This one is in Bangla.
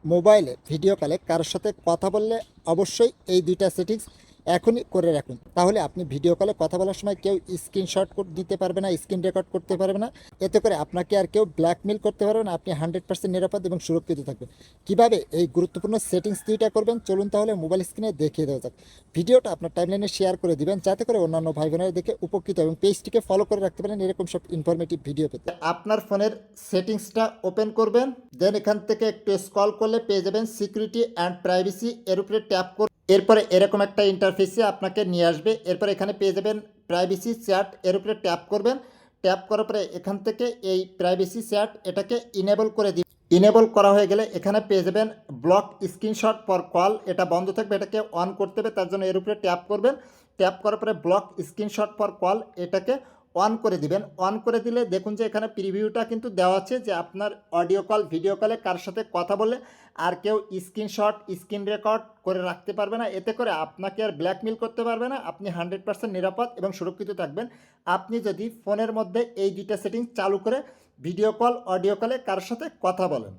মোবাইলে ভিডিও কলে কারোর সাথে কথা বললে অবশ্যই এই দুইটা সেটিংস এখনই করে রাখুন। তাহলে আপনি ভিডিও কলে কথা বলার সময় কেউ স্ক্রিনশট দিতে পারবে না, স্ক্রিন রেকর্ড করতে পারবে না। এতে করে আপনাকে আর কেউ ব্ল্যাকমেল করতে পারবে না। আপনি 100% নিরাপদ এবং সুরক্ষিত থাকবেন। কিভাবে এই গুরুত্বপূর্ণ সেটিংস দুইটা করবেন চলুন তাহলে মোবাইল স্ক্রিনে দেখিয়ে দেওয়া যাক। ভিডিওটা আপনার টাইমলাইনে শেয়ার করে দিবেন যাতে করে অন্যান্য ভাই বোনেরা দেখে উপকৃত এবং পেজটিকে ফলো করে রাখতে পারেন এরকম সব ইনফরমেটিভ ভিডিও পেতে। আপনার ফোনের সেটিংসটা ওপেন করবেন, দেন এখান থেকে একটু স্ক্রল করলে পেয়ে যাবেন সিকিউরিটি অ্যান্ড প্রাইভেসি, এর উপরে ট্যাপ করুন। এরপরে এরকম একটা ইন্টারফেসে আপনাকে নিয়ে আসবে। এরপর এখানে পেয়ে যাবেন প্রাইভেসি চ্যাট, এর উপরে ট্যাপ করবেন। ট্যাপ করার পরে এখান থেকে এই প্রাইভেসি চ্যাট এটাকে ইনেবল করে দিন। ইনেবল করা হয়ে গেলে এখানে পেয়ে যাবেন ব্লক স্ক্রিনশট ফর কল, এটা বন্ধ থাকবে, এটাকে অন করতে হবে। তার জন্য এর উপরে ট্যাপ করবেন। ট্যাপ করার পরে ব্লক স্ক্রিনশট ফর কল এটাকে অন করে দিবেন। অন করে দিলে দেখুন যে এখানে প্রিভিউটা কিন্তু দেওয়া আছে যে আপনার অডিও কল ভিডিও কলে কার সাথে কথা বললে আর কেউ স্ক্রিনশট স্ক্রিন রেকর্ড করে রাখতে পারবে না। এতে করে আপনাকে আর ব্ল্যাকমেল করতে পারবে না। আপনি 100% নিরাপদ এবং সুরক্ষিত থাকবেন আপনি যদি ফোনের মধ্যে এই দুইটা সেটিংস চালু করে ভিডিও কল অডিও কলে কার সাথে কথা বলেন।